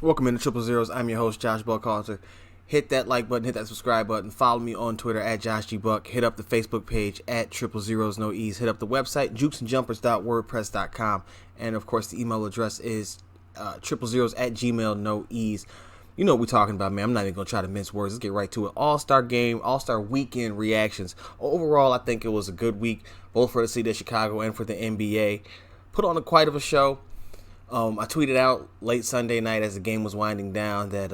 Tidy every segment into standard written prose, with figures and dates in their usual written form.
Welcome into Triple Zeros. I'm your host, Josh Buckhalter. Hit that like button, hit that subscribe button. Follow me on Twitter at JoshGBuck. Hit up the Facebook page at Triple Zeros No Ease. Hit up the website, jukesandjumpers.wordpress.com. And of course, the email address is triple0s@gmail, no ease. You know what we're talking about, man. I'm not even going to try to mince words. Let's get right to it. All-Star game, All-Star weekend reactions. Overall, I think it was a good week, both for the city of Chicago and for the NBA. Put on quite of a show. I tweeted out late Sunday night as the game was winding down that,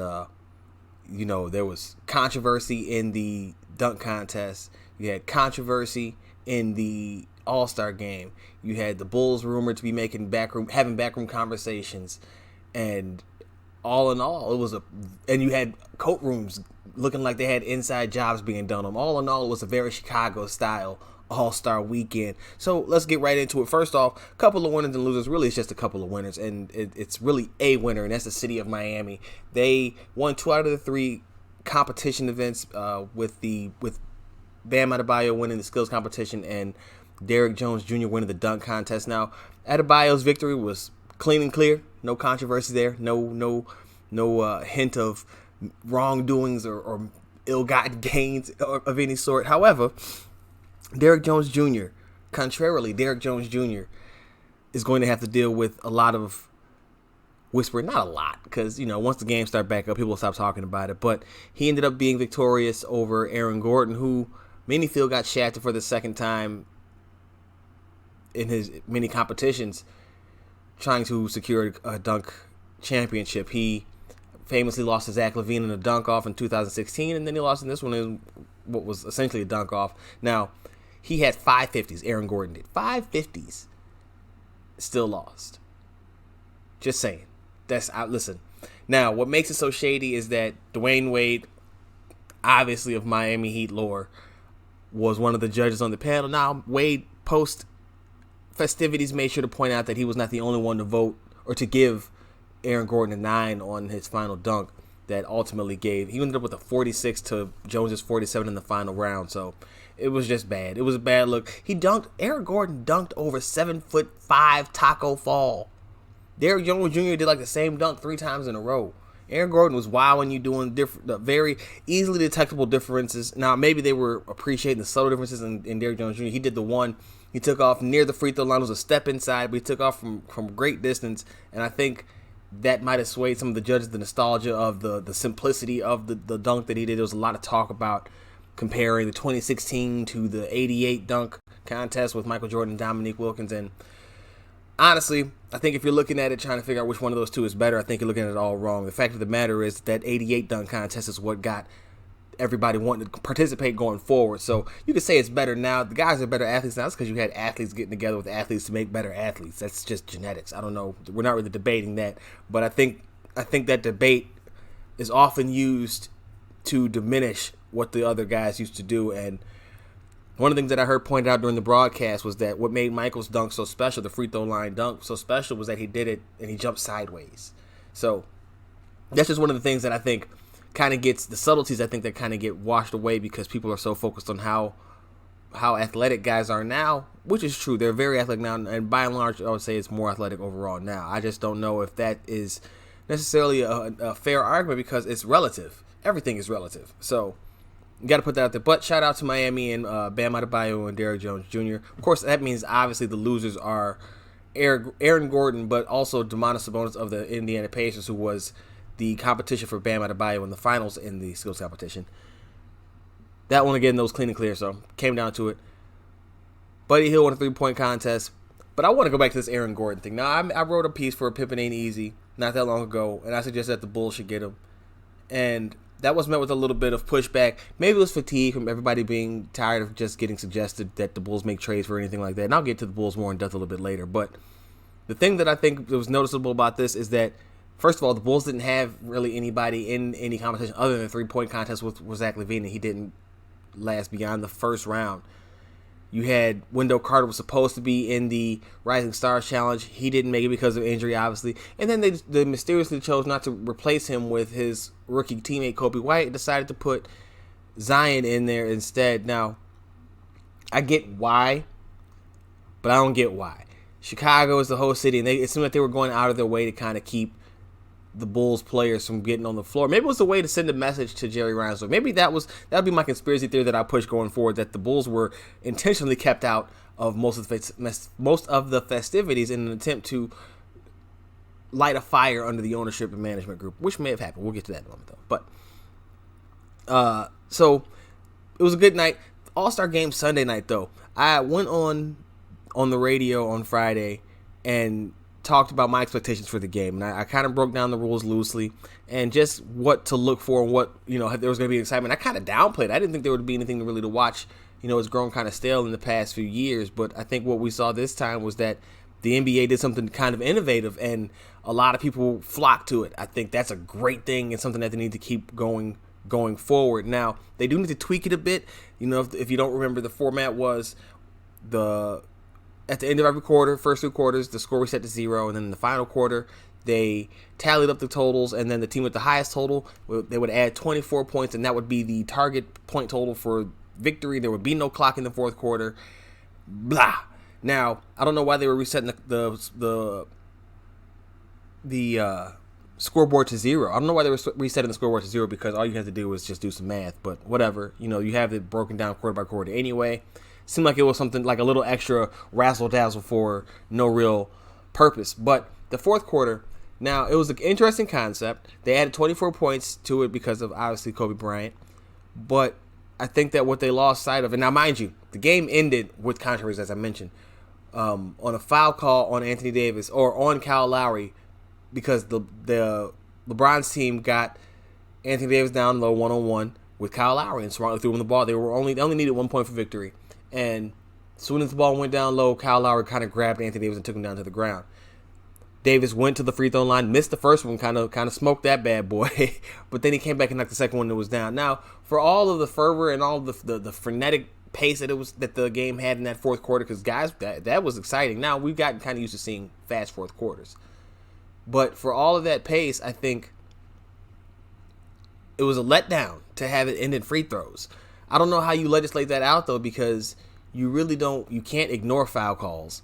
there was controversy in the dunk contest. You had controversy in the All-Star game. You had the Bulls rumored to be having backroom conversations, and all in all, and you had coat rooms looking like they had inside jobs being done on them. All in all, it was a very Chicago style All-Star weekend. So let's get right into it. First off, a couple of winners and losers. Really, it's just a couple of winners, and it's really a winner, and that's the city of Miami. They won 2 out of the 3 competition events, with Bam Adebayo winning the skills competition and Derrick Jones Jr. winning the dunk contest. Now, Adebayo's victory was clean and clear. No controversy there. No hint of wrongdoings or ill-gotten gains of any sort. However, Derrick Jones Jr., Derrick Jones Jr. is going to have to deal with a lot of whispering. Not a lot, because, once the game starts back up, people will stop talking about it. But he ended up being victorious over Aaron Gordon, who many feel got shafted for the second time in his many competitions trying to secure a dunk championship. He famously lost to Zach LaVine in a dunk-off in 2016, and then he lost in this one in what was essentially a dunk-off. Now, he had 5 50s. Aaron Gordon did 5 50s. Still lost. Just saying. Listen. Now, what makes it so shady is that Dwayne Wade, obviously of Miami Heat lore, was one of the judges on the panel. Now, Wade, post festivities, made sure to point out that he was not the only one to vote or to give Aaron Gordon a 9 on his final dunk that ultimately he ended up with a 46 to Jones's 47 in the final round. So it was just bad. It was a bad look. Aaron Gordon dunked over 7'5" Taco Fall. Derrick Jones Jr. did like the same dunk 3 times in a row. Aaron Gordon was wowing you, doing very easily detectable differences. Now, maybe they were appreciating the subtle differences in Derrick Jones Jr. He did the one. He took off near the free throw line. It was a step inside, but he took off from great distance. And I think that might have swayed some of the judges, the nostalgia of the simplicity of the dunk that he did. There was a lot of talk about comparing the 2016 to the 88 dunk contest with Michael Jordan and Dominique Wilkins. And honestly, I think if you're looking at it trying to figure out which one of those two is better, I think you're looking at it all wrong. The fact of the matter is that 88 dunk contest is what got everybody wanting to participate going forward. So you could say it's better now. The guys are better athletes now. It's because you had athletes getting together with athletes to make better athletes. That's just genetics. I don't know. We're not really debating that. But I think that debate is often used to diminish what the other guys used to do. And one of the things that I heard pointed out during the broadcast was that what made Michael's dunk so special, the free throw line dunk so special, was that he did it and he jumped sideways. So that's just one of the things that I think kind of gets the subtleties. I think that kind of get washed away because people are so focused on how athletic guys are now, which is true. They're very athletic now, and by and large, I would say it's more athletic overall now. I just don't know if that is necessarily a fair argument because it's relative. Everything is relative. So you got to put that out there. But shout out to Miami and Bam Adebayo and Derrick Jones Jr. Of course, that means obviously the losers are Aaron Gordon, but also Domantas Sabonis of the Indiana Pacers, who was the competition for Bam Adebayo in the finals in the skills competition. That one, again, that was clean and clear, so came down to it. Buddy Hield won a 3-point contest. But I want to go back to this Aaron Gordon thing. Now, I wrote a piece for Pimpin' Ain't Easy not that long ago, and I suggested that the Bulls should get him. And that was met with a little bit of pushback. Maybe it was fatigue from everybody being tired of just getting suggested that the Bulls make trades for anything like that. And I'll get to the Bulls more in depth a little bit later. But the thing that I think was noticeable about this is that, first of all, the Bulls didn't have really anybody in any competition other than the 3-point contest with Zach LaVine, and he didn't last beyond the first round. You had Wendell Carter was supposed to be in the Rising Stars Challenge. He didn't make it because of injury, obviously. And then they mysteriously chose not to replace him with his rookie teammate, Kobe White, decided to put Zion in there instead. Now, I get why, but I don't get why. Chicago is the host city, and it seemed like they were going out of their way to kind of keep the Bulls players from getting on the floor. Maybe it was a way to send a message to Jerry Reinsdorf. Maybe that'd be my conspiracy theory that I push going forward, that the Bulls were intentionally kept out of most of the festivities in an attempt to light a fire under the ownership and management group, which may have happened. We'll get to that in a moment, though. But so it was a good night. All-Star game Sunday night, though. I went on the radio on Friday and talked about my expectations for the game, and I kind of broke down the rules loosely and just what to look for and what, there was going to be excitement. I kind of downplayed it. I didn't think there would be anything really to watch. It's grown kind of stale in the past few years, but I think what we saw this time was that the NBA did something kind of innovative, and a lot of people flocked to it. I think that's a great thing and something that they need to keep going forward. Now, they do need to tweak it a bit. If you don't remember, the format was at the end of every quarter, first 2 quarters, the score was set to 0, and then in the final quarter, they tallied up the totals, and then the team with the highest total, they would add 24 points, and that would be the target point total for victory. There would be no clock in the fourth quarter. Blah. Now, I don't know why they were resetting the scoreboard to 0. I don't know why they were resetting the scoreboard to 0, because all you have to do is just do some math, but whatever. You have it broken down quarter by quarter anyway. Seemed like it was something like a little extra razzle-dazzle for no real purpose. But the fourth quarter, now, it was an interesting concept. They added 24 points to it because of, obviously, Kobe Bryant. But I think that what they lost sight of, and now, mind you, the game ended with controversy, as I mentioned, on a foul call on Anthony Davis, or on Kyle Lowry, because the LeBron's team got Anthony Davis down low 1-on-1 with Kyle Lowry and smartly threw him the ball. They only needed 1 point for victory. And as soon as the ball went down low, Kyle Lowry kind of grabbed Anthony Davis and took him down to the ground. Davis went to the free throw line, missed the first one, kind of smoked that bad boy, but then he came back and knocked the second one that was down. Now, for all of the fervor and all of the frenetic pace that the game had in that fourth quarter, because guys, that was exciting. Now, we've gotten kind of used to seeing fast fourth quarters, but for all of that pace, I think it was a letdown to have it end in free throws. I don't know how you legislate that out, though, because you can't ignore foul calls.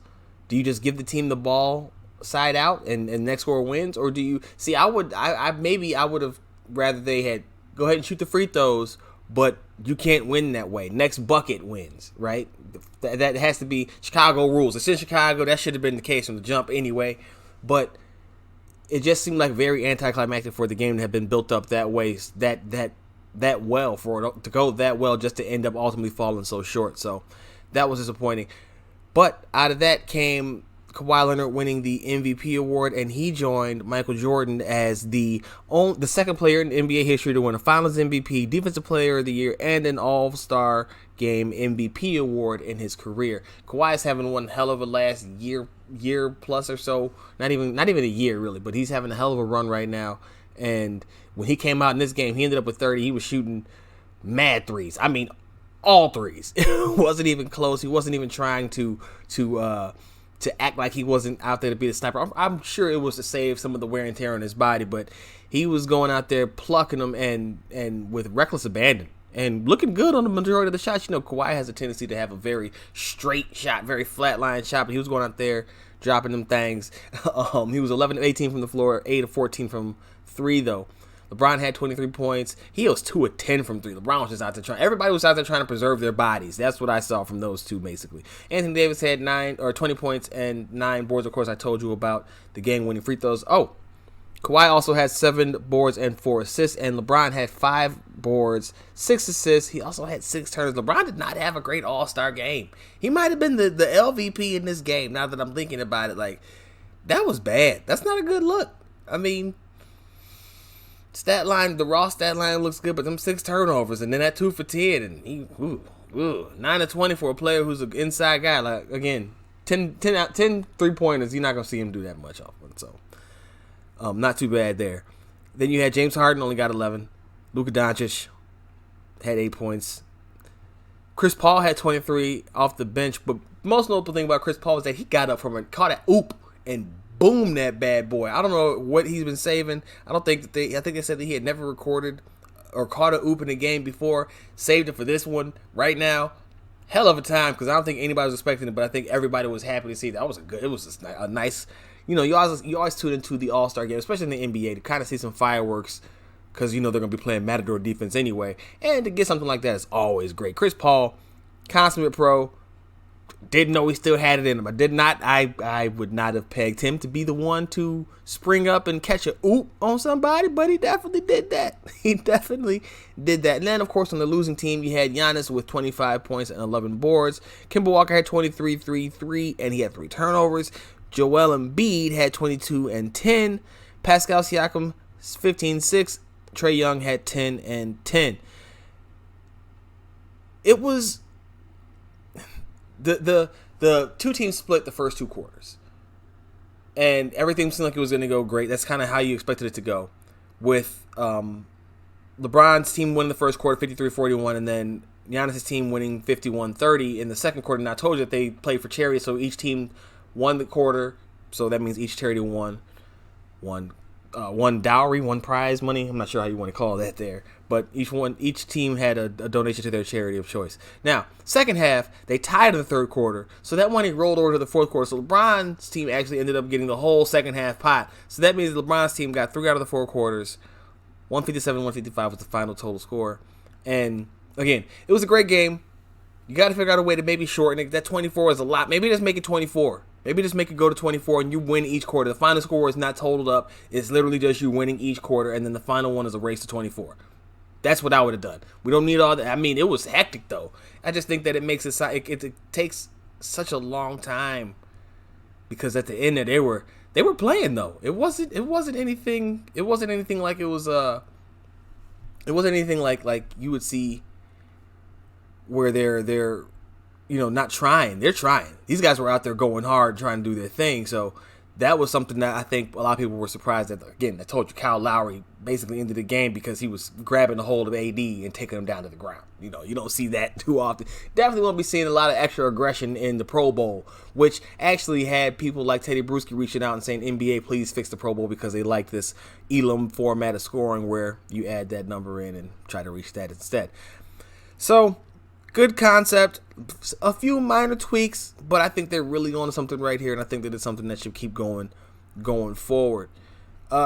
Do you just give the team the ball side out and next score wins? Or do you see, I would have rather they had go ahead and shoot the free throws, but you can't win that way. Next bucket wins, right? That has to be Chicago rules. It's in Chicago. That should have been the case from the jump anyway. But it just seemed like very anticlimactic for the game to have been built up that way, that well, for it to go that well, just to end up ultimately falling so short. So that was disappointing. But out of that came Kawhi Leonard winning the MVP award, and he joined Michael Jordan as the second player in NBA history to win a Finals MVP, Defensive Player of the Year, and an All-Star Game MVP award in his career. Kawhi is having one hell of a last year plus or so. Not even a year really, but he's having a hell of a run right now. And when he came out in this game, he ended up with 30. He was shooting mad threes. I mean, all threes. It wasn't even close. He wasn't even trying to act like he wasn't out there to be the sniper. I'm sure it was to save some of the wear and tear on his body, but he was going out there plucking them and with reckless abandon and looking good on the majority of the shots. Kawhi has a tendency to have a very straight shot, very flat line shot, but he was going out there dropping them things. He was 11 of 18 from the floor, 8 of 14 from 3 though. LeBron had 23 points. He was 2 of 10 from 3. LeBron was just out there trying. Everybody was out there trying to preserve their bodies. That's what I saw from those two, basically. Anthony Davis had 20 points and 9 boards. Of course, I told you about the game-winning free throws. Oh, Kawhi also had 7 boards and 4 assists, and LeBron had 5 boards, 6 assists. He also had 6 turns. LeBron did not have a great All-Star game. He might have been the LVP in this game. Now that I'm thinking about it, that was bad. That's not a good look. I mean, the raw stat line looks good, but them 6 turnovers and then that 2 for 10, and he 9 of 20 for a player who's an inside guy. Again, 10 3-pointers. You're not gonna see him do that much often. So, not too bad there. Then you had James Harden, only got 11. Luka Doncic had 8 points. Chris Paul had 23 off the bench, but most notable thing about Chris Paul was that he got up caught an oop and boom that bad boy. I don't know what he's been saving. I think they said that he had never recorded or caught a oop in a game before. Saved it for this one right now. Hell of a time, because I don't think anybody was expecting it, but I think everybody was happy to see that. It was a nice, you always tune into the All-Star game, especially in the NBA, to kind of see some fireworks because they're going to be playing Matador defense anyway. And to get something like that is always great. Chris Paul, consummate pro, didn't know he still had it in him. I would not have pegged him to be the one to spring up and catch a oop on somebody, but he definitely did that. He definitely did that. And then, of course, on the losing team, you had Giannis with 25 points and 11 boards. Kemba Walker had 23, 3, and he had 3 turnovers. Joel Embiid had 22 and 10. Pascal Siakam, 15, 6. Trae Young had 10 and 10. It was... The two teams split the first 2 quarters. And everything seemed like it was going to go great. That's kind of how you expected it to go. With LeBron's team winning the first quarter 53-41, and then Giannis' team winning 51-30 in the second quarter. And I told you that they played for charity, so each team won the quarter. So that means each charity won one dowry, one prize money. I'm not sure how you want to call that there. But each team had a donation to their charity of choice. Now, second half, they tied in the third quarter. So that money rolled over to the fourth quarter. So LeBron's team actually ended up getting the whole second half pot. So that means LeBron's team got 3 out of the 4 quarters. 157-155 was the final total score. And, again, it was a great game. You got to figure out a way to maybe shorten it. That 24 is a lot. Maybe just make it 24. Maybe just make it go to 24 and you win each quarter. The final score is not totaled up. It's literally just you winning each quarter, and then the final one is a race to 24. That's what I would have done. We don't need all that. I mean, it was hectic, though. I just think that it makes it takes such a long time because at the end they were playing, though. It wasn't anything like it was it wasn't anything like you would see where they're not trying. They're trying. These guys were out there going hard, trying to do their thing. So that was something that I think a lot of people were surprised at. Again, I told you, Kyle Lowry basically ended the game because he was grabbing a hold of AD and taking him down to the ground. You don't see that too often. Definitely won't be seeing a lot of extra aggression in the Pro Bowl, which actually had people like Teddy Bruschi reaching out and saying, NBA, please fix the Pro Bowl because they like this Elam format of scoring where you add that number in and try to reach that instead. So, good concept, a few minor tweaks, but I think they're really on to something right here, and I think that it's something that should keep going forward.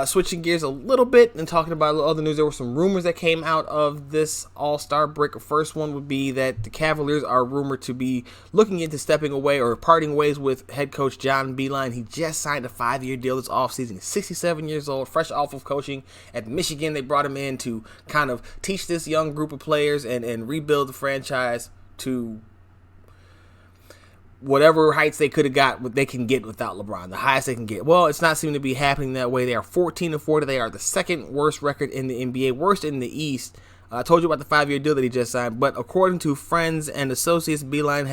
Switching gears a little bit and talking about other news, there were some rumors that came out of this All-Star break. The first one would be that the Cavaliers are rumored to be looking into stepping away or parting ways with head coach John Beilein. He just signed a 5-year deal this offseason. He's 67 years old, fresh off of coaching at Michigan. They brought him in to kind of teach this young group of players and rebuild the franchise to whatever heights they could have got, what they can get without LeBron, the highest they can get. Well, it's not seeming to be happening that way. They are 14-40. They are the second worst record in the NBA, worst in the East. I told you about the 5-year deal that he just signed, but according to friends and associates, Beilein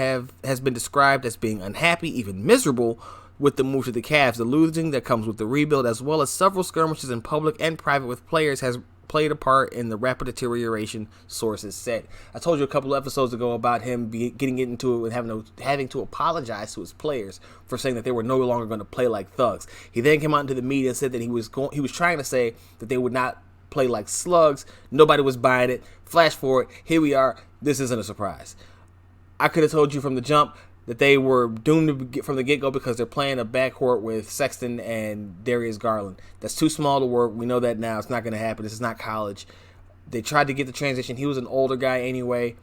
has been described as being unhappy, even miserable, with the move to the Cavs. The losing that comes with the rebuild, as well as several skirmishes in public and private with players, has played a part in the rapid deterioration, sources said. I told you a couple of episodes ago about him getting into it and having to apologize to his players for saying that they were no longer going to play like thugs. He then came out into the media and said that he was trying to say that they would not play like slugs. Nobody was buying it. Flash forward, here we are. This isn't a surprise. I could have told you from the jump that they were doomed to get from the get-go because they're playing a backcourt with Sexton and Darius Garland. That's too small to work. We know that now. It's not going to happen. This is not college. They tried to get the transition. He was an older guy anyway.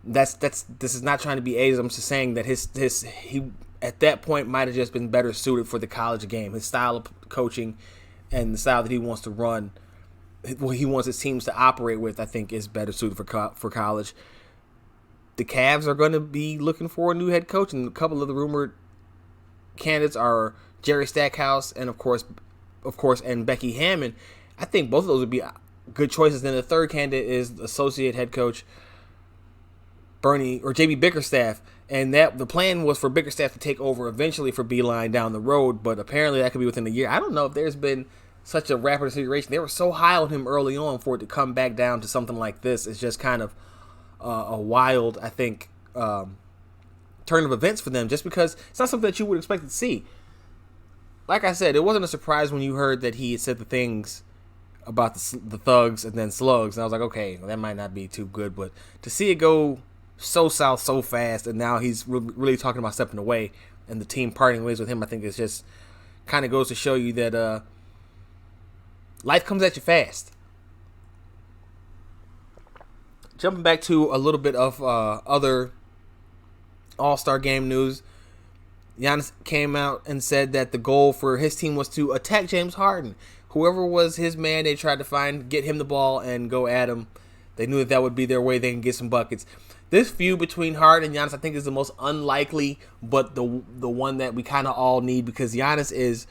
This is not trying to be ageist. I'm just saying that he at that point might have just been better suited for the college game. His style of coaching and the style that he wants to run, what he wants his teams to operate with, I think is better suited for college. The Cavs are going to be looking for a new head coach, and a couple of the rumored candidates are Jerry Stackhouse and of course, and Becky Hammon. I think both of those would be good choices. Then the third candidate is associate head coach JB Bickerstaff, and that the plan was for Bickerstaff to take over eventually for Beilein down the road, but apparently that could be within a year. I don't know if there's been such a rapid deterioration. They were so high on him early on for it to come back down to something like this. It's just kind of a wild, I think, turn of events for them, just because it's not something that you would expect to see. Like I said, it wasn't a surprise when you heard that he had said the things about the thugs and then slugs, and I was like, okay, that might not be too good, but to see it go so south so fast, and now he's really talking about stepping away and the team parting ways with him, I think it's just kind of goes to show you that life comes at you fast. Jumping back to a little bit of other All-Star Game news, Giannis came out and said that the goal for his team was to attack James Harden. Whoever was his man, they tried to get him the ball and go at him. They knew that would be their way they can get some buckets. This feud between Harden and Giannis, I think, is the most unlikely, but the one that we kind of all need, because Giannis is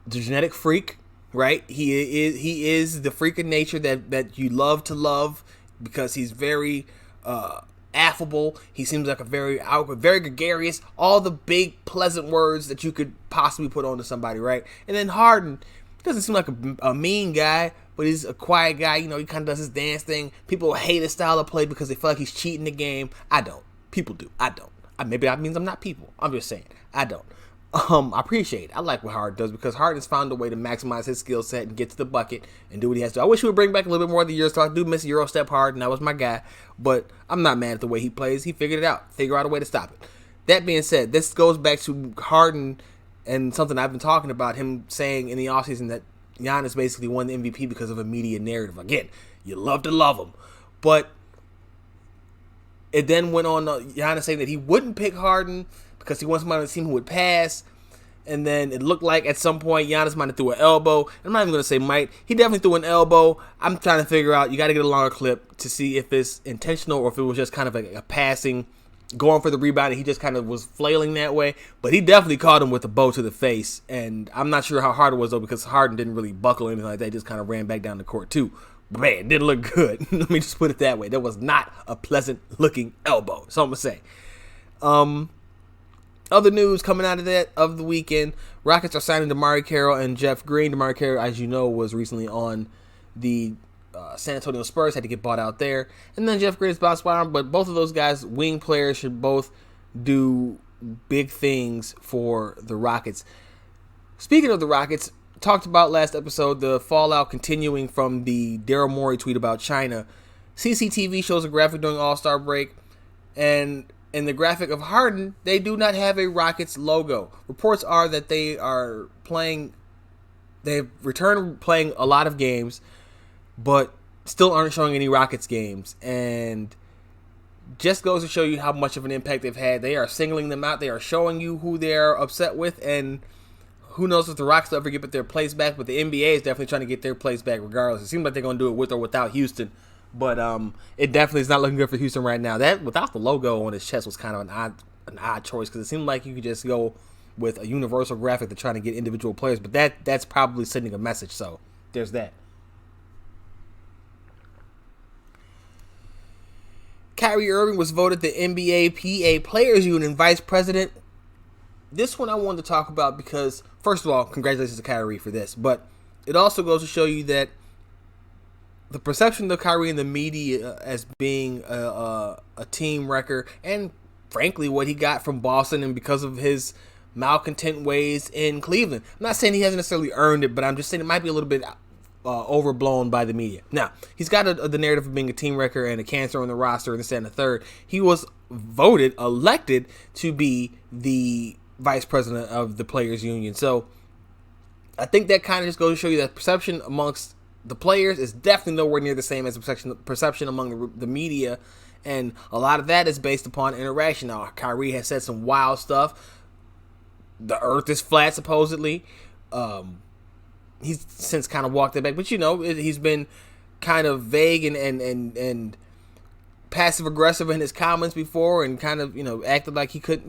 the genetic freak, right? He is the freak of nature that you love to love, because he's very affable. He seems like a very gregarious, all the big pleasant words that you could possibly put onto somebody, right? And then Harden doesn't seem like a mean guy, but he's a quiet guy. You know, he kind of does his dance thing. People hate his style of play because they feel like he's cheating the game. I don't. People do. I don't. Maybe that means I'm not people. I'm just saying. I don't. I appreciate it. I like what Harden does, because Harden's found a way to maximize his skill set and get to the bucket and do what he has to. I wish he would bring back a little bit more of the Euro. I do miss Euro step Harden. That was my guy. But I'm not mad at the way he plays. He figured it out. Figure out a way to stop it. That being said, this goes back to Harden and something I've been talking about, him saying in the offseason that Giannis basically won the MVP because of a media narrative. Again, you love to love him. But it then went on Giannis saying that he wouldn't pick Harden because he wants somebody on the team who would pass. And then it looked like at some point Giannis might have threw an elbow. I'm not even going to say might. He definitely threw an elbow. I'm trying to figure out, you got to get a longer clip to see if it's intentional or if it was just kind of a passing, going for the rebound, and he just kind of was flailing that way. But he definitely caught him with a bow to the face. And I'm not sure how hard it was, though, because Harden didn't really buckle or anything like that. He just kind of ran back down the court, too. But man, it didn't look good. Let me just put it that way. That was not a pleasant-looking elbow. So I'm going to say. Other news coming out of the weekend, Rockets are signing DeMarre Carroll and Jeff Green. DeMarre Carroll, as you know, was recently on the San Antonio Spurs, had to get bought out there. And then Jeff Green is bounced around, but both of those guys, wing players, should both do big things for the Rockets. Speaking of the Rockets, talked about last episode, the fallout continuing from the Daryl Morey tweet about China. CCTV shows a graphic during All-Star break, and in the graphic of Harden, they do not have a Rockets logo. Reports are that they've returned playing a lot of games, but still aren't showing any Rockets games. And just goes to show you how much of an impact they've had. They are singling them out. They are showing you who they're upset with, and who knows if the Rockets will ever get their place back, but the NBA is definitely trying to get their place back regardless. It seems like they're going to do it with or without Houston. But it definitely is not looking good for Houston right now. That without the logo on his chest was kind of an odd choice, because it seemed like you could just go with a universal graphic to try to get individual players. But that's probably sending a message. So there's that. Kyrie Irving was voted the NBA PA Players Union Vice President. This one I wanted to talk about because, first of all, congratulations to Kyrie for this. But it also goes to show you that the perception of Kyrie in the media as being a team wrecker, and frankly what he got from Boston and because of his malcontent ways in Cleveland. I'm not saying he hasn't necessarily earned it, but I'm just saying it might be a little bit overblown by the media. Now, he's got the narrative of being a team wrecker and a cancer on the roster and this, that, and the third. He was elected to be the vice president of the Players Union. So I think that kind of just goes to show you that perception amongst the players is definitely nowhere near the same as perception among the media, and a lot of that is based upon interaction. Now, Kyrie has said some wild stuff. The earth is flat, supposedly. He's since kind of walked it back, but he's been kind of vague and passive aggressive in his comments before, and kind of acted like he could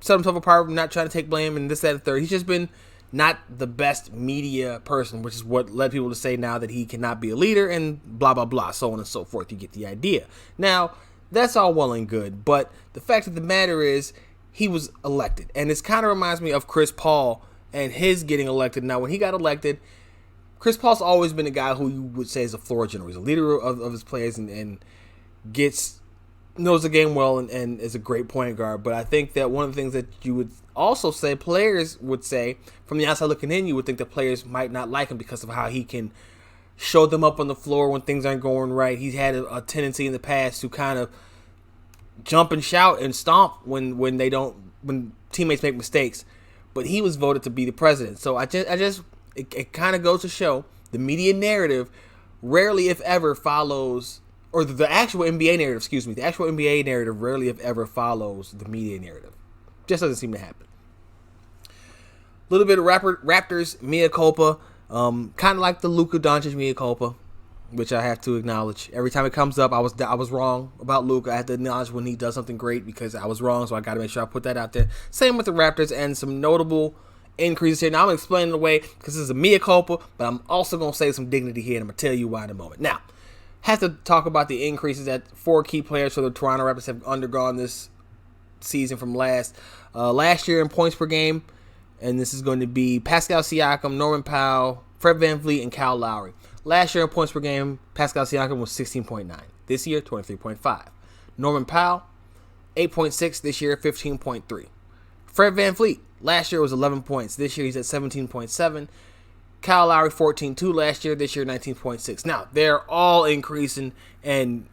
set himself apart, not trying to take blame and this, that, and third. He's just been not the best media person, which is what led people to say now that he cannot be a leader and blah, blah, blah, so on and so forth. You get the idea. Now, that's all well and good, but the fact of the matter is he was elected. And this kind of reminds me of Chris Paul and his getting elected. Now, when he got elected, Chris Paul's always been a guy who you would say is a floor general. He's a leader of his players and knows the game well and is a great point guard. But I think that one of the things that you would also say, players would say, from the outside looking in, you would think that players might not like him because of how he can show them up on the floor when things aren't going right. He's had a tendency in the past to kind of jump and shout and stomp when teammates make mistakes. but he was voted to be the president. So it kind of goes to show the media narrative rarely, if ever, follows, or the actual NBA narrative, the actual NBA narrative rarely, if ever, follows the media narrative. Just doesn't seem to happen. A little bit of Raptors mea culpa, kind of like the Luka Doncic mea culpa, which I have to acknowledge. Every time it comes up, I was wrong about Luka. I have to acknowledge when he does something great because I was wrong, so I got to make sure I put that out there. Same with the Raptors and some notable increases here. Now, I'm going to explain it away because this is a mea culpa, but I'm also going to say some dignity here, and I'm going to tell you why in a moment. Now, have to talk about the increases that 4 key players for the Toronto Raptors have undergone this season from last year in points per game, and this is going to be Pascal Siakam, Norman Powell, Fred VanVleet, and Kyle Lowry. Last year in points per game, Pascal Siakam was 16.9. This year, 23.5. Norman Powell, 8.6. This year, 15.3. Fred VanVleet, last year was 11 points. This year, he's at 17.7. Kyle Lowry, 14.2 last year. This year, 19.6. Now, they're all increasing, and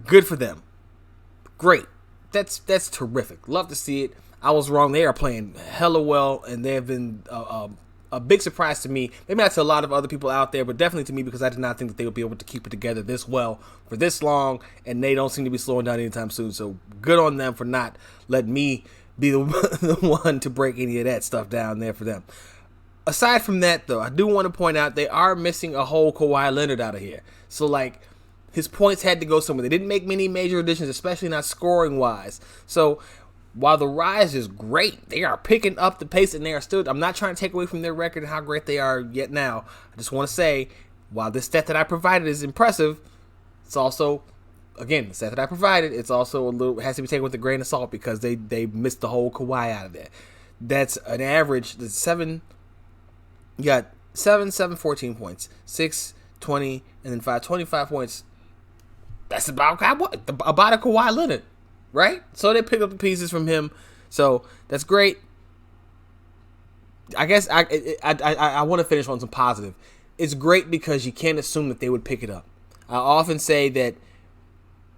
good for them. Great. That's terrific. Love to see it. I was wrong. They are playing hella well, and they have been a big surprise to me. Maybe not to a lot of other people out there, but definitely to me because I did not think that they would be able to keep it together this well for this long, and they don't seem to be slowing down anytime soon. So good on them for not letting me be the one to break any of that stuff down there for them. Aside from that, though, I do want to point out they are missing a whole Kawhi Leonard out of here. So, like, his points had to go somewhere. They didn't make many major additions, especially not scoring-wise. So, while the rise is great, they are picking up the pace, and they are still, I'm not trying to take away from their record and how great they are yet now. I just want to say, while this stat that I provided is impressive, it's also, again, the stat that I provided, it's also has to be taken with a grain of salt because they missed the whole Kawhi out of there. That's an average, that's 7, you got 7, 14 points, 6, 20, and then 5, 25 points. That's about a Kawhi Leonard. Right? So they picked up the pieces from him. So that's great. I guess I want to finish on some positive. It's great because you can't assume that they would pick it up. I often say that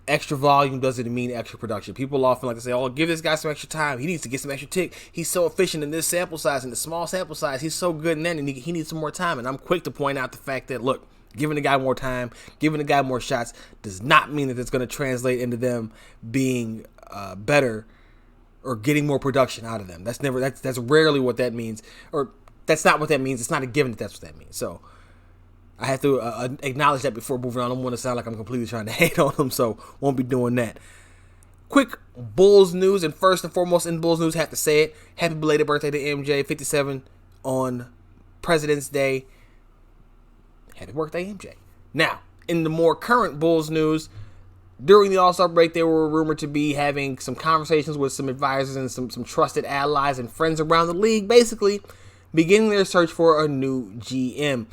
extra volume doesn't mean extra production. People often like to say, oh, give this guy some extra time. He needs to get some extra tick. He's so efficient in this sample size, in the small sample size. He's so good in that, and he needs some more time. And I'm quick to point out the fact that, look, giving the guy more time, giving the guy more shots does not mean that it's going to translate into them being better or getting more production out of them. That's rarely what that means, or that's not what that means. It's not a given that that's what that means. So I have to acknowledge that before moving on. I don't want to sound like I'm completely trying to hate on them, so won't be doing that. Quick Bulls news, and first and foremost in Bulls news, have to say it. Happy belated birthday to MJ, 57 on President's Day. Happy birthday, MJ. Now, in the more current Bulls news, during the All-Star break, they were rumored to be having some conversations with some advisors and some trusted allies and friends around the league, basically beginning their search for a new GM.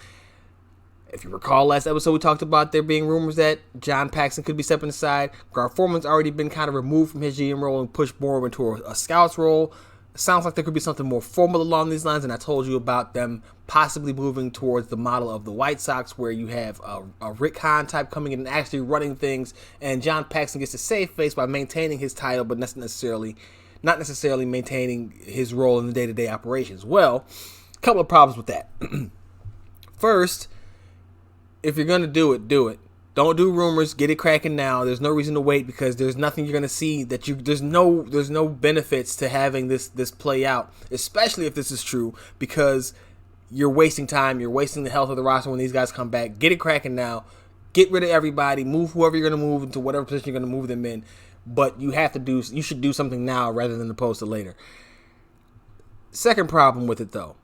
If you recall last episode, we talked about there being rumors that John Paxson could be stepping aside. Gar Forman's already been kind of removed from his GM role and pushed more into a scout's role. Sounds like there could be something more formal along these lines, and I told you about them possibly moving towards the model of the White Sox, where you have a Rick Hahn type coming in and actually running things, and John Paxson gets to save face by maintaining his title, but not necessarily maintaining his role in the day-to-day operations. Well, a couple of problems with that. First, if you're going to do it. Don't do rumors. Get it cracking now. There's no reason to wait because there's nothing you're gonna see there's no benefits to having this play out, especially if this is true, because you're wasting time. You're wasting the health of the roster when these guys come back. Get it cracking now. Get rid of everybody. Move whoever you're gonna move into whatever position you're gonna move them in. But you should do something now rather than opposed to later. Second problem with it though.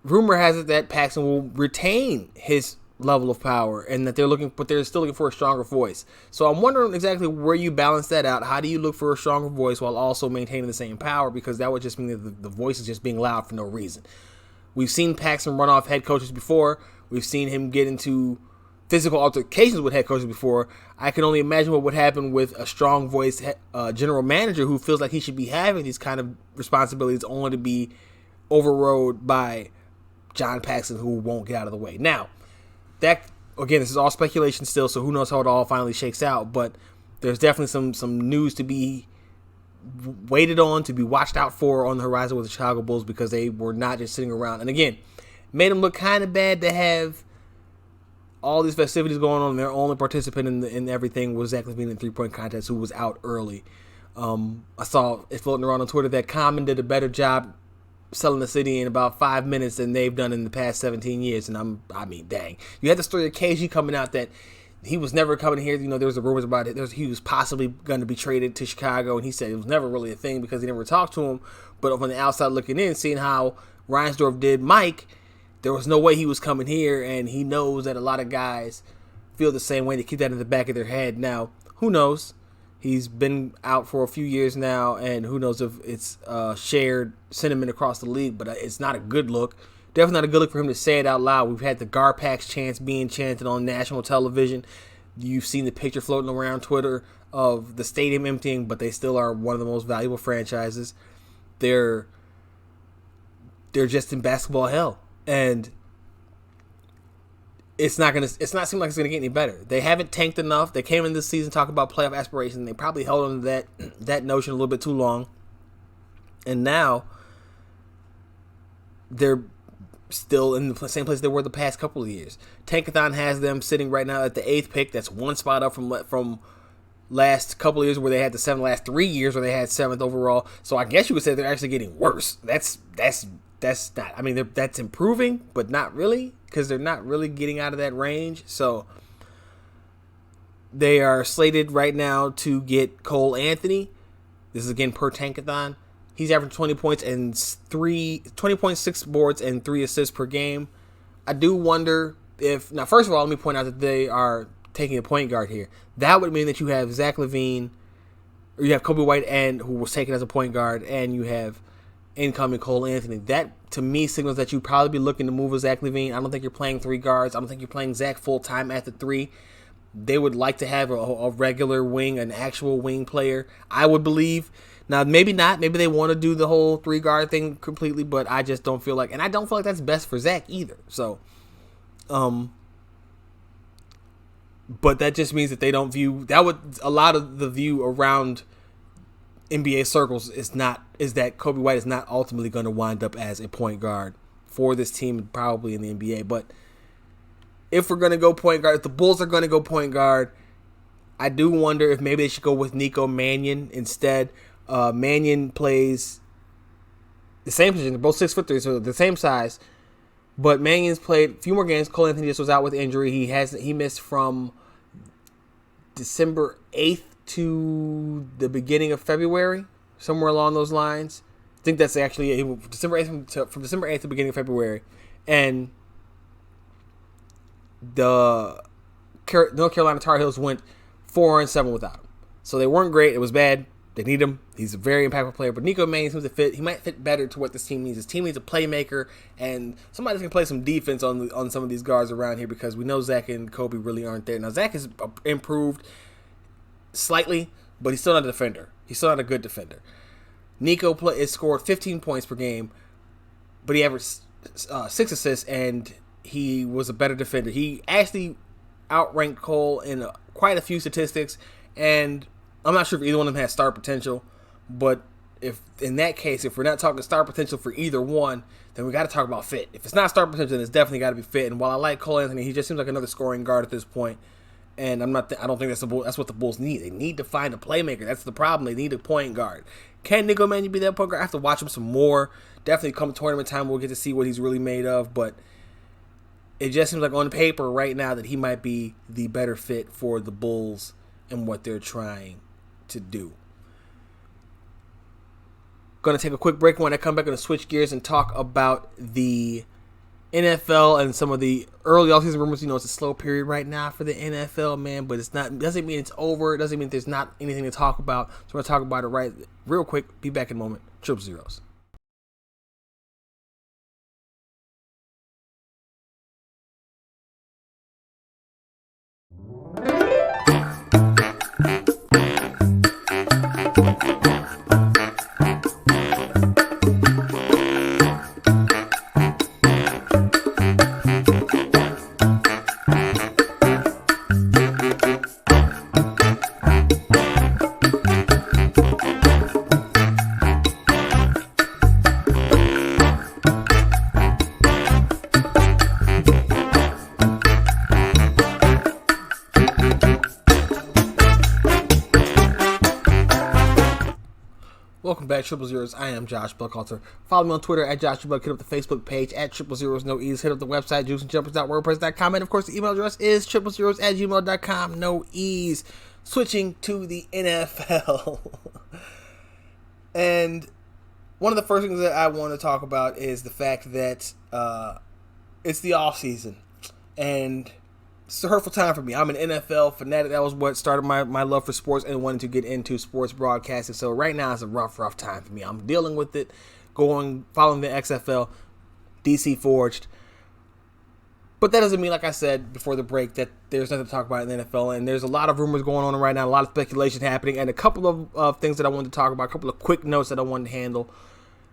Rumor has it that Paxson will retain his level of power and that they're still looking for a stronger voice. So I'm wondering exactly where you balance that out. How do you look for a stronger voice while also maintaining the same power? Because that would just mean that the voice is just being loud for no reason. We've seen Paxson run off head coaches before. We've seen him get into physical altercations with head coaches before. I can only imagine what would happen with a strong voice general manager who feels like he should be having these kind of responsibilities only to be overrode by John Paxson, who won't get out of the way. Now, that, again, this is all speculation still, so who knows how it all finally shakes out, but there's definitely some news to be waited on, to be watched out for on the horizon with the Chicago Bulls, because they were not just sitting around. And again, made them look kind of bad to have all these festivities going on. Their only participant in everything was Zach LaVine in the 3-point contest, who was out early. I saw it floating around on Twitter that Common did a better job selling the city in about 5 minutes than they've done in the past 17 years. And I mean, dang. You had the story of KG coming out that he was never coming here. You know, there was the rumors about it. He was possibly going to be traded to Chicago, and he said it was never really a thing because he never talked to him. But from the outside looking in, seeing how Reinsdorf did Mike, there was no way he was coming here, and he knows that a lot of guys feel the same way. They keep that in the back of their head. Now, who knows? He's been out for a few years now, and who knows if it's shared sentiment across the league, but it's not a good look. Definitely not a good look for him to say it out loud. We've had the Garpax chants being chanted on national television. You've seen the picture floating around Twitter of the stadium emptying, but they still are one of the most valuable franchises. They're just in basketball hell, and it's not seem like it's gonna get any better. They haven't tanked enough. They came in this season talking about playoff aspirations. They probably held on to that notion a little bit too long, and now they're still in the same place they were the past couple of years. Tankathon has them sitting right now at the 8th pick. That's one spot up from last couple of years where they had the last 3 years where they had 7th overall. So I guess you would say they're actually getting worse. That's not. I mean, that's improving, but not really, because they're not really getting out of that range. So they are slated right now to get Cole Anthony. This is again per Tankathon. He's averaging 20 points and 20.6 boards and 3 assists per game. I do wonder now, first of all, let me point out that they are taking a point guard here. That would mean that you have Zach LaVine, or you have Kobe White, who was taken as a point guard, and you have incoming Cole Anthony. That, to me, signals that you'd probably be looking to move with Zach LaVine. I don't think you're playing 3 guards. I don't think you're playing Zach full-time at the 3. They would like to have a regular wing, an actual wing player, I would believe. Now, maybe not. Maybe they want to do the whole 3-guard thing completely, but I just don't feel like, and I don't feel like that's best for Zach either. So, but that just means that they don't view, a lot of the view around NBA circles is that Kobe White is not ultimately going to wind up as a point guard for this team, probably in the NBA. But if we're going to go point guard, if the Bulls are going to go point guard, I do wonder if maybe they should go with Nico Mannion instead. Mannion plays the same position. They're both 6'3", so the same size. But Mannion's played a few more games. Cole Anthony just was out with injury. He missed from December 8th to the beginning of February, somewhere along those lines. I think that's actually December 8th from December 8th to the beginning of February. And the North Carolina Tar Heels went 4-7 without him. So they weren't great. It was bad. They need him. He's a very impactful player. But Nico Mannion seems to fit. He might fit better to what this team needs. This team needs a playmaker and somebody that can play some defense on some of these guards around here, because we know Zach and Kobe really aren't there. Now, Zach has improved slightly, but he's still not a defender. He's still not a good defender. Nico has scored 15 points per game, but he averaged 6 assists, and he was a better defender. He actually outranked Cole in quite a few statistics, and I'm not sure if either one of them has star potential, but if in that case, if we're not talking star potential for either one, then we got to talk about fit. If it's not star potential, then it's definitely got to be fit. And while I like Cole Anthony, he just seems like another scoring guard at this point. And I don't think that's what the Bulls need. They need to find a playmaker. That's the problem. They need a point guard. Can Nico Mannion be that point guard? I have to watch him some more. Definitely come tournament time, we'll get to see what he's really made of. But it just seems like on paper right now that he might be the better fit for the Bulls and what they're trying to do. Going to take a quick break. When I come back, I'm going to switch gears and talk about the NFL and some of the early offseason rumors. You know, it's a slow period right now for the NFL, man, but it's not. Doesn't mean it's over. It doesn't mean there's not anything to talk about. So we're going to talk about it real quick. Be back in a moment. Triple Zeros. Welcome back, Triple Zeros. I am Josh Buckalter. Follow me on Twitter at Josh Buck. Hit up the Facebook page at Triple Zeros No Ease. Hit up the website juiceandjumpers.wordpress.com. And of course, the email address is triplezeros@gmail.com. No Ease. Switching to the NFL. And one of the first things that I want to talk about is the fact that it's the off season, and it's a hurtful time for me. I'm an NFL fanatic. That was what started my love for sports and wanting to get into sports broadcasting. So right now it's a rough time for me. I'm dealing with it, following the XFL, DC Forged. But that doesn't mean, like I said before the break, that there's nothing to talk about in the NFL. And there's a lot of rumors going on right now, a lot of speculation happening, and a couple of things that I wanted to talk about, a couple of quick notes that I wanted to handle.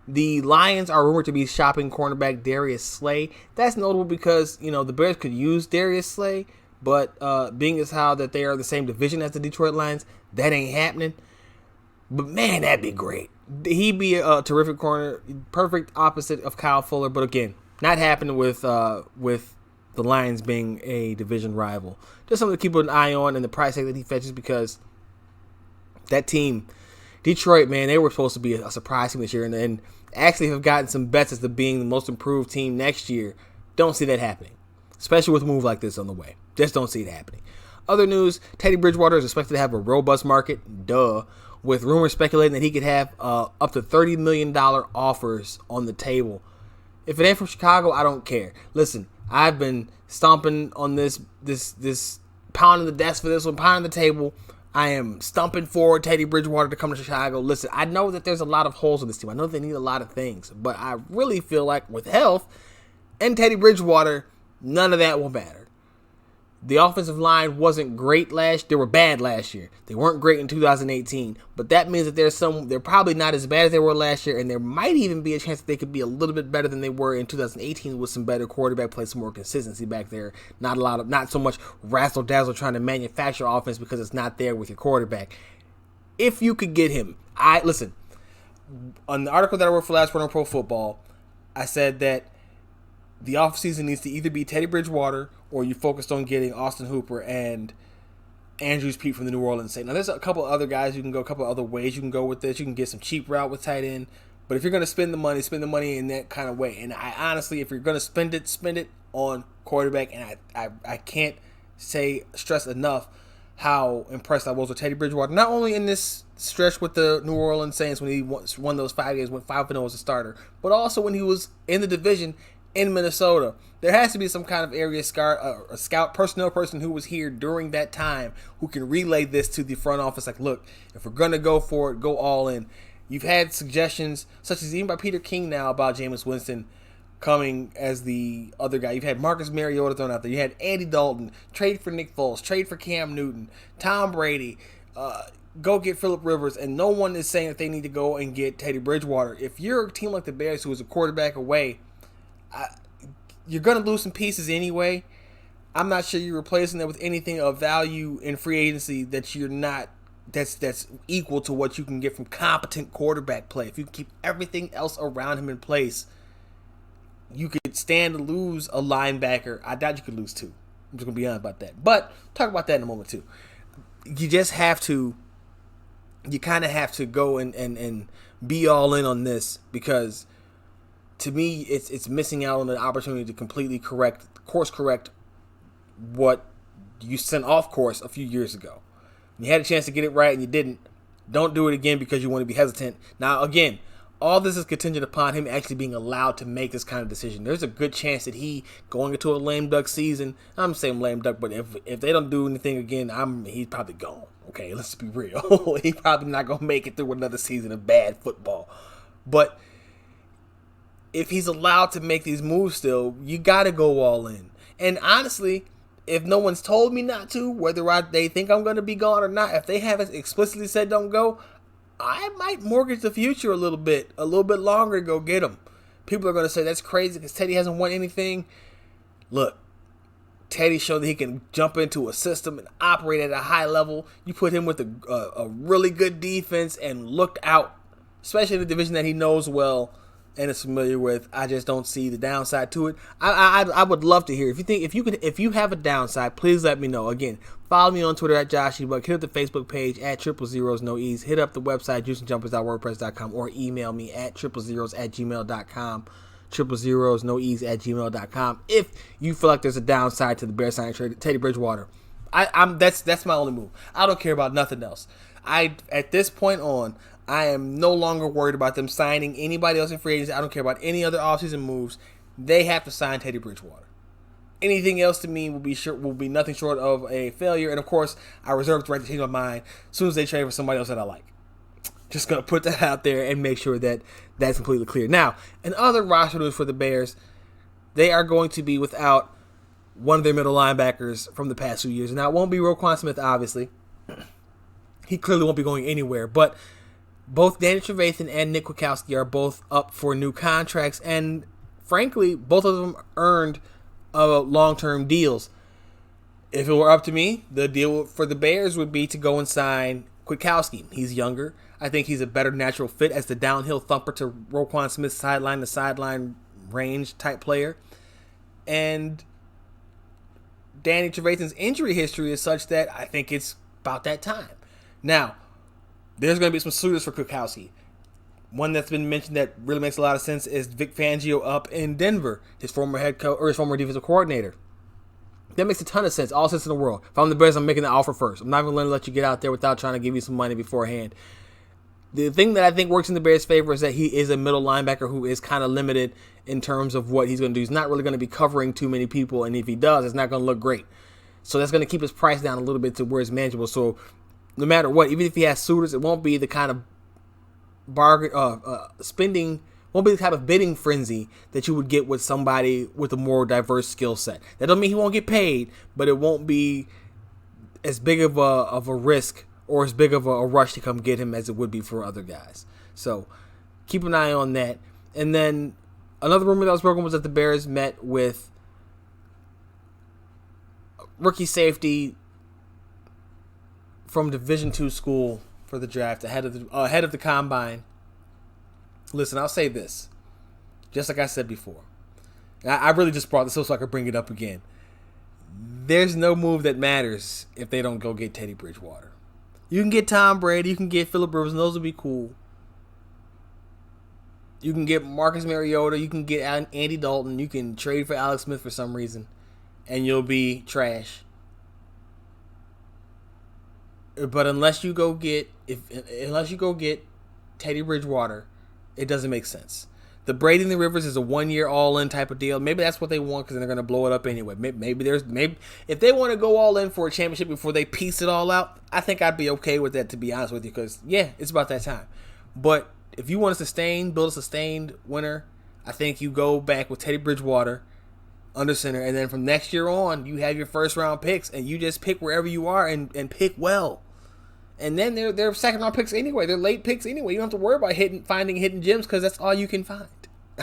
The Lions are rumored to be shopping cornerback Darius Slay. That's notable because, the Bears could use Darius Slay, but being as how that they are the same division as the Detroit Lions, that ain't happening. But man, that'd be great. He'd be a terrific corner, perfect opposite of Kyle Fuller. But again, not happening with the Lions being a division rival. Just something to keep an eye on, and the price tag that he fetches, because that team, Detroit, man, they were supposed to be a surprise team this year, and actually have gotten some bets as to being the most improved team next year. Don't see that happening, especially with a move like this on the way. Just don't see it happening. Other news, Teddy Bridgewater is expected to have a robust market, with rumors speculating that he could have up to $30 million offers on the table. If it ain't from Chicago, I don't care. Listen, I've been stomping on this pounding the desk for this one, pounding the table. I am stumping for Teddy Bridgewater to come to Chicago. Listen, I know that there's a lot of holes in this team. I know they need a lot of things. But I really feel like with health and Teddy Bridgewater, none of that will matter. The offensive line wasn't great they were bad last year. They weren't great in 2018. But that means that they're probably not as bad as they were last year. And there might even be a chance that they could be a little bit better than they were in 2018 with some better quarterback play, some more consistency back there. Not so much razzle-dazzle trying to manufacture offense because it's not there with your quarterback. If you could get him, listen, on the article that I wrote for Last Word on Pro Football, I said that the offseason needs to either be Teddy Bridgewater or you focused on getting Austin Hooper and Andrews Pete from the New Orleans Saints. Now, there's a couple other guys you can go, a couple other ways you can go with this. You can get some cheap route with tight end. But if you're going to spend the money in that kind of way. And I honestly, if you're going to spend it on quarterback. And I can't stress enough how impressed I was with Teddy Bridgewater. Not only in this stretch with the New Orleans Saints when he won those 5 games, went 5-0 as a starter, but also when he was in the division in Minnesota. There has to be some kind of area scout personnel person who was here during that time who can relay this to the front office. Like, look, if we're going to go for it, go all in. You've had suggestions, such as even by Peter King now, about Jameis Winston coming as the other guy. You've had Marcus Mariota thrown out there. You had Andy Dalton, trade for Nick Foles, trade for Cam Newton, Tom Brady, go get Phillip Rivers, and no one is saying that they need to go and get Teddy Bridgewater. If you're a team like the Bears who is a quarterback away, you're going to lose some pieces anyway. I'm not sure you're replacing that with anything of value in free agency that's equal to what you can get from competent quarterback play. If you keep everything else around him in place, you could stand to lose a linebacker. I doubt you could lose two. I'm just going to be honest about that. But talk about that in a moment too. You kind of have to go and be all in on this, because to me, it's missing out on an opportunity to completely course correct what you sent off course a few years ago. You had a chance to get it right and you didn't. Don't do it again because you want to be hesitant. Now, again, all this is contingent upon him actually being allowed to make this kind of decision. There's a good chance that he, going into a lame duck season, I'm saying lame duck, but if they don't do anything again, he's probably gone. Okay, let's be real. He's probably not going to make it through another season of bad football. But if he's allowed to make these moves still, you got to go all in. And honestly, if no one's told me not to, whether they think I'm going to be gone or not, if they haven't explicitly said don't go, I might mortgage the future a little bit longer and go get him. People are going to say that's crazy because Teddy hasn't won anything. Look, Teddy showed that he can jump into a system and operate at a high level. You put him with a really good defense and look out, especially in the division that he knows well. and is familiar with. I just don't see the downside to it. I would love to hear if you have a downside, please let me know. Again, follow me on Twitter at JoshEbuck. Hit up the Facebook page at 000 no ease. Hit up the website juiceandjumpers.wordpress.com or email me at 000@gmail.com. 000 no ease @gmail.com. If you feel like there's a downside to the Bears signing trade, Teddy Bridgewater. That's my only move. I don't care about nothing else. At this point on, I am no longer worried about them signing anybody else in free agency. I don't care about any other offseason moves. They have to sign Teddy Bridgewater. Anything else to me will be nothing short of a failure. And of course, I reserve the right to change my mind as soon as they trade for somebody else that I like. Just gonna put that out there and make sure that that's completely clear. Now, in other roster news for the Bears, they are going to be without one of their middle linebackers from the past 2 years. Now, it won't be Roquan Smith, obviously. He clearly won't be going anywhere. But both Danny Trevathan and Nick Kwiatkowski are both up for new contracts. And frankly, both of them earned long-term deals. If it were up to me, the deal for the Bears would be to go and sign Kwiatkowski. He's younger. I think he's a better natural fit as the downhill thumper to Roquan Smith's sideline-to-sideline range type player. And Danny Trevathan's injury history is such that I think it's about that time. Now, there's going to be some suitors for Kwiatkowski. One that's been mentioned that really makes a lot of sense is Vic Fangio up in Denver, his former head coach or his former defensive coordinator. That makes a ton of sense, all sense in the world. If I'm the Bears, I'm making the offer first. I'm not even going to let you get out there without trying to give you some money beforehand. The thing that I think works in the Bears' favor is that he is a middle linebacker who is kind of limited in terms of what he's going to do. He's not really going to be covering too many people, and if he does, it's not going to look great. So that's going to keep his price down a little bit to where it's manageable. So no matter what, even if he has suitors, it won't be the kind of won't be the type of bidding frenzy that you would get with somebody with a more diverse skill set. That doesn't mean he won't get paid, but it won't be as big of a risk or as big of a rush to come get him as it would be for other guys. So keep an eye on that. And then another rumor that was broken was that the Bears met with rookie safety from Division II school for the draft ahead of the combine. Listen, I'll say this, just like I said before. I really just brought this up so I could bring it up again. There's no move that matters if they don't go get Teddy Bridgewater. You can get Tom Brady, you can get Phillip Rivers, and those will be cool. You can get Marcus Mariota, you can get Andy Dalton, you can trade for Alex Smith for some reason, and you'll be trash. But unless you go get Teddy Bridgewater, it doesn't make sense. The Brady and the Rivers is a 1-year all-in type of deal. Maybe that's what they want because they're going to blow it up anyway. Maybe if they want to go all in for a championship before they piece it all out, I think I'd be okay with that, to be honest with you, because yeah, it's about that time. But if you want to build a sustained winner, I think you go back with Teddy Bridgewater under center, and then from next year on, you have your first round picks, and you just pick wherever you are and pick well. And then they're second round picks anyway. They're late picks anyway. You don't have to worry about finding hidden gems because that's all you can find.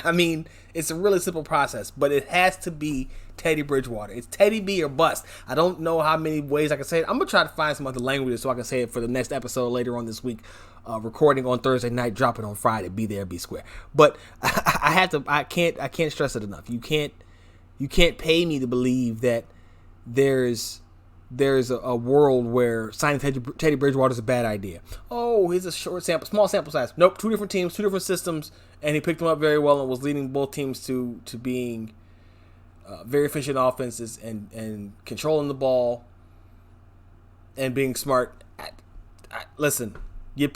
I mean, it's a really simple process, but it has to be Teddy Bridgewater. It's Teddy B or bust. I don't know how many ways I can say it. I'm going to try to find some other languages so I can say it for the next episode later on this week. Recording on Thursday night, dropping on Friday. Be there, be square. But I can't stress it enough. You can't pay me to believe that there's a world where signing Teddy Bridgewater is a bad idea. Oh, he's a small sample size. Nope, 2 different teams, 2 different systems, and he picked them up very well and was leading both teams to being very efficient offenses and controlling the ball and being smart. Listen, you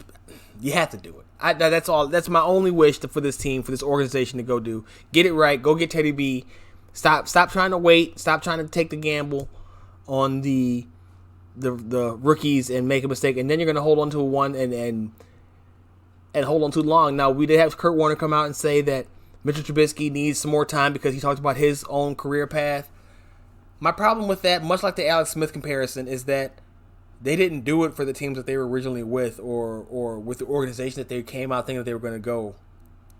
have to do it. That's all. That's my only wish for this team, for this organization to go do. Get it right. Go get Teddy B. Stop trying to wait. Stop trying to take the gamble on the rookies and make a mistake, and then you're going to hold on to one and hold on too long. Now, we did have Kurt Warner come out and say that Mitchell Trubisky needs some more time because he talked about his own career path. My problem with that, much like the Alex Smith comparison, is that they didn't do it for the teams that they were originally with or with the organization that they came out thinking that they were going to go.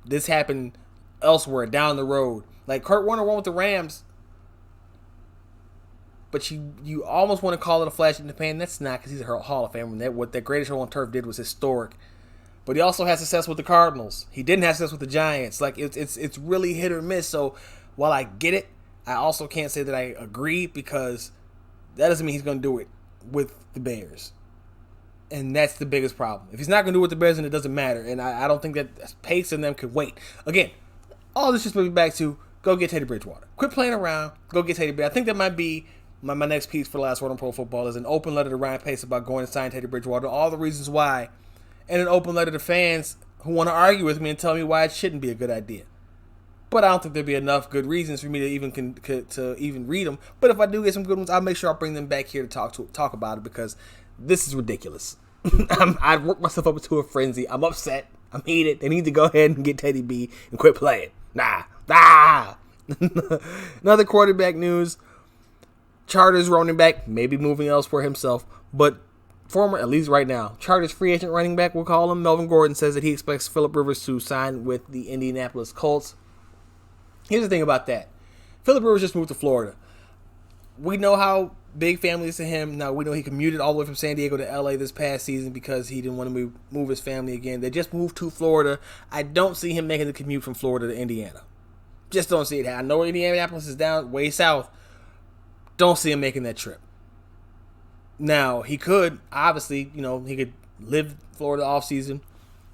This happened elsewhere, down the road. Like Kurt Warner won with the Rams, but you almost want to call it a flash in the pan. That's not, because he's a Hall of Famer. What that Greatest Show on Turf did was historic. But he also had success with the Cardinals. He didn't have success with the Giants. Like it's really hit or miss. So while I get it, I also can't say that I agree, because that doesn't mean he's going to do it with the Bears. And that's the biggest problem. If he's not going to do it with the Bears, then it doesn't matter. And I don't think that Pace and them could wait. Again, all this just brings me back to go get Teddy Bridgewater. Quit playing around. Go get Teddy Bridgewater. I think that might be my next piece for the last word on pro football is an open letter to Ryan Pace about going to sign Teddy Bridgewater. All the reasons why. And an open letter to fans who want to argue with me and tell me why it shouldn't be a good idea. But I don't think there'll be enough good reasons for me to even read them. But if I do get some good ones, I'll make sure I'll bring them back here to talk about it, because this is ridiculous. I've worked myself up into a frenzy. I'm upset. I'm heated. They need to go ahead and get Teddy B and quit playing. Nah. Another quarterback news. Chargers running back, maybe moving elsewhere himself, but former, at least right now, Chargers free agent running back, we'll call him, Melvin Gordon, says that he expects Phillip Rivers to sign with the Indianapolis Colts. Here's the thing about that. Phillip Rivers just moved to Florida. We know how big family is to him. Now, we know he commuted all the way from San Diego to LA this past season because he didn't want to move his family again. They just moved to Florida. I don't see him making the commute from Florida to Indiana. Just don't see it. I know Indianapolis is down way south. Don't see him making that trip. Now, he could, obviously, he could live Florida off season,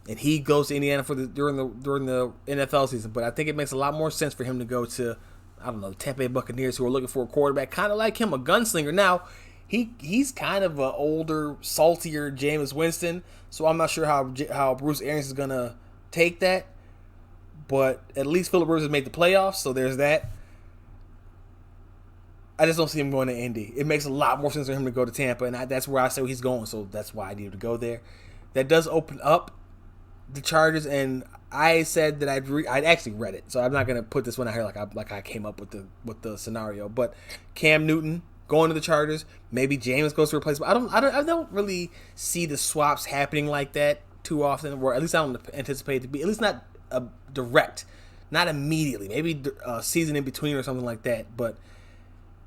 and he goes to Indiana during the NFL season. But I think it makes a lot more sense for him to go to, I don't know, the Tampa Bay Buccaneers, who are looking for a quarterback kind of like him, a gunslinger. Now, he's kind of an older, saltier Jameis Winston, so I'm not sure how Bruce Arians is going to take that. But at least Phillip Rivers has made the playoffs, so there's that. I just don't see him going to Indy. It makes a lot more sense for him to go to Tampa, and that's where I say he's going, so that's why I need to go there. That does open up the Chargers, and I said that I'd actually read it, so I'm not going to put this one out here like I came up with the scenario. But Cam Newton going to the Chargers, maybe Jameis goes to replace him. I don't really see the swaps happening like that too often, or at least I don't anticipate it to be, at least not direct, not immediately, maybe a season in between or something like that. But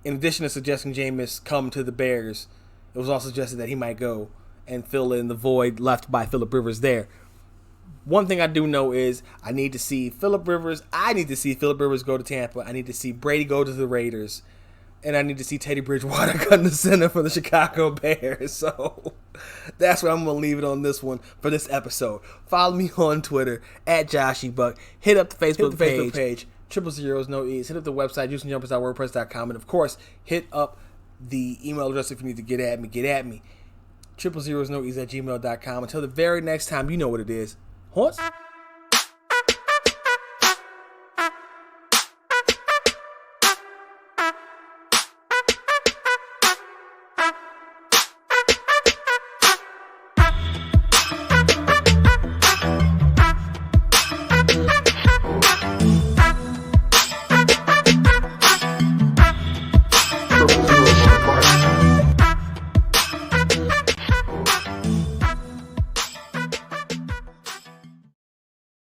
in addition to suggesting Jameis come to the Bears, it was also suggested that he might go and fill in the void left by Phillip Rivers there. One thing I do know is I need to see Phillip Rivers. I need to see Phillip Rivers go to Tampa. I need to see Brady go to the Raiders. And I need to see Teddy Bridgewater cut in the center for the Chicago Bears. So that's where I'm going to leave it on this one for this episode. Follow me on Twitter at JoshyBuck. Hit up the Facebook page. 000 no E's. Hit up the website, juicingjumpers.wordpress.com. And, of course, hit up the email address if you need to get at me. 000 no E's at gmail.com. Until the very next time, you know what it is. Horse.